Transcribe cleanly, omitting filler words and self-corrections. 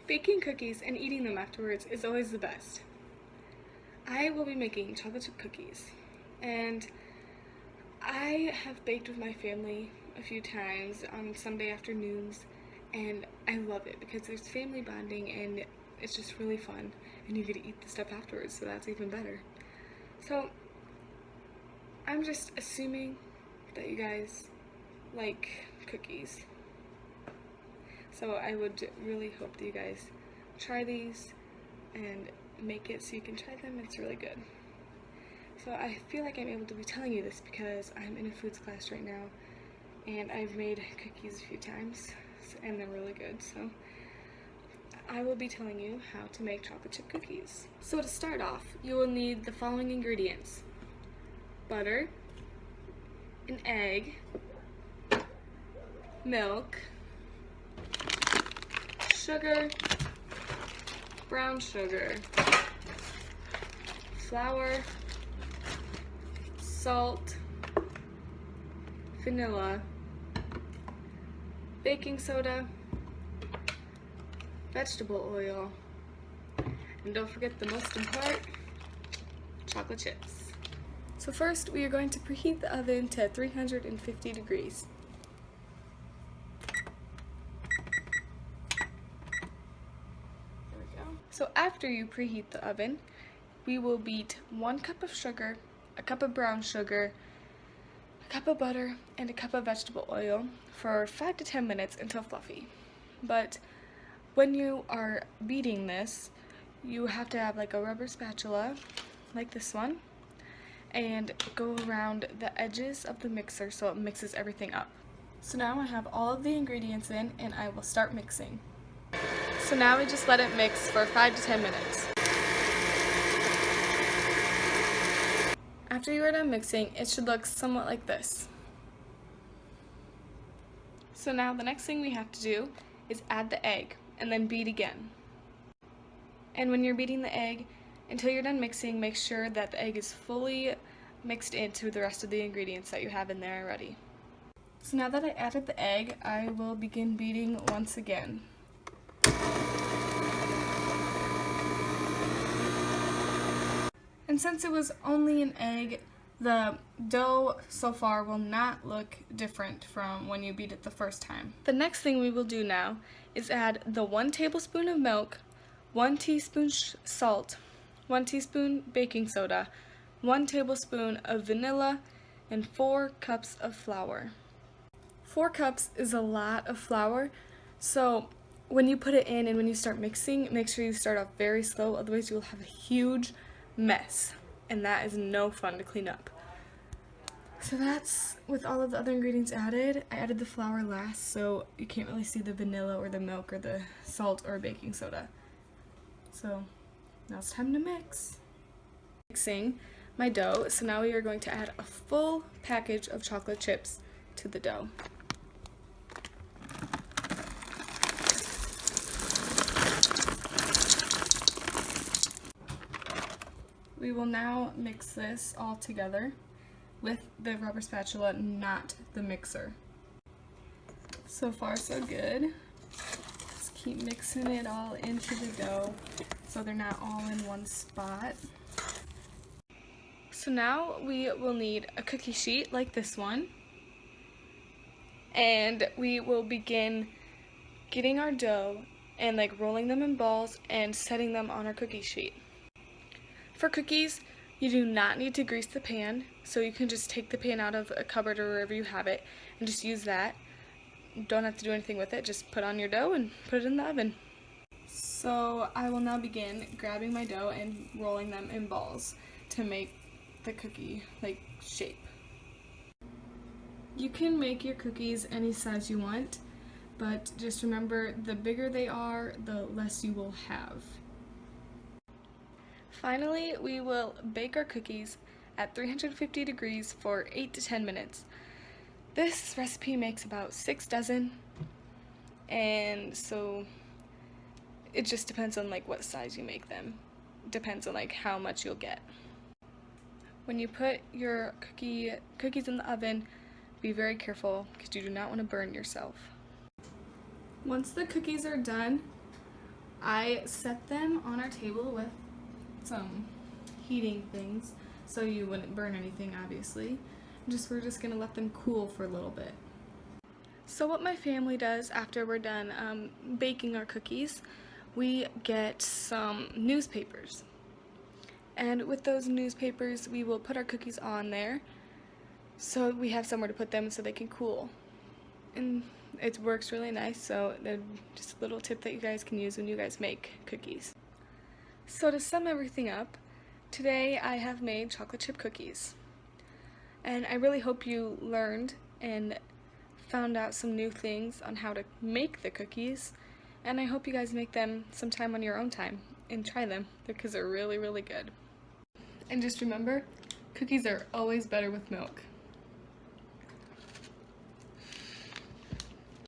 Baking cookies and eating them afterwards is always the best. I will be making chocolate chip cookies, and I have baked with my family a few times on Sunday afternoons, and I love it because there's family bonding and it's just really fun, and you get to eat the stuff afterwards, so that's even better. So I'm just assuming that you guys like cookies. So I would really hope that you guys try these and make it so you can try them. It's really good. So I feel like I'm able to be telling you this because I'm in a foods class right now and I've made cookies a few times and they're really good. So I will be telling you how to make chocolate chip cookies. So to start off, you will need the following ingredients: butter, an egg, milk, sugar, brown sugar, flour, salt, vanilla, baking soda, vegetable oil, and don't forget the most important part, chocolate chips. So first we are going to preheat the oven to 350 degrees. So after you preheat the oven, we will beat 1 cup of sugar, a cup of brown sugar, a cup of butter, and a cup of vegetable oil for 5 to 10 minutes until fluffy. But when you are beating this, you have to have like a rubber spatula, like this one, and go around the edges of the mixer so it mixes everything up. So now I have all of the ingredients in and I will start mixing. So now we just let it mix for 5 to 10 minutes. After you are done mixing, it should look somewhat like this. So now the next thing we have to do is add the egg and then beat again. And when you're beating the egg, until you're done mixing, make sure that the egg is fully mixed into the rest of the ingredients that you have in there already. So now that I added the egg, I will begin beating once again. And since it was only an egg, the dough so far will not look different from when you beat it the first time. The next thing we will do now is add the 1 tablespoon of milk, 1 teaspoon salt, 1 teaspoon baking soda, 1 tablespoon of vanilla, and 4 cups of flour. 4 cups is a lot of flour, so when you put it in and when you start mixing, make sure you start off very slow, otherwise you will have a huge mess, and that is no fun to clean up. So that's with all of the other ingredients added. I added the flour last, so you can't really see the vanilla or the milk or the salt or baking soda. So now it's time to mix. Mixing my dough, so now we are going to add a full package of chocolate chips to the dough. We will now mix this all together with the rubber spatula, not the mixer. So far so good. Just keep mixing it all into the dough so they're not all in one spot. So now we will need a cookie sheet like this one, and we will begin getting our dough and like rolling them in balls and setting them on our cookie sheet. For cookies, you do not need to grease the pan, so you can just take the pan out of a cupboard or wherever you have it and just use that. You don't have to do anything with it, just put on your dough and put it in the oven. So I will now begin grabbing my dough and rolling them in balls to make the cookie like shape. You can make your cookies any size you want, but just remember, the bigger they are, the less you will have. Finally, we will bake our cookies at 350 degrees for 8 to 10 minutes. This recipe makes about 6 dozen, and so it just depends on like what size you make them. It depends on like how much you'll get. When you put your cookies in the oven, be very careful because you do not want to burn yourself. Once the cookies are done, I set them on our table with some heating things so you wouldn't burn anything, obviously. We're just gonna let them cool for a little bit. So what my family does after we're done baking our cookies, we get some newspapers. And with those newspapers, we will put our cookies on there so we have somewhere to put them so they can cool. And it works really nice, so they're just a little tip that you guys can use when you guys make cookies. So to sum everything up, today I have made chocolate chip cookies. And I really hope you learned and found out some new things on how to make the cookies. And I hope you guys make them sometime on your own time and try them because they're really, really good. And just remember, cookies are always better with milk.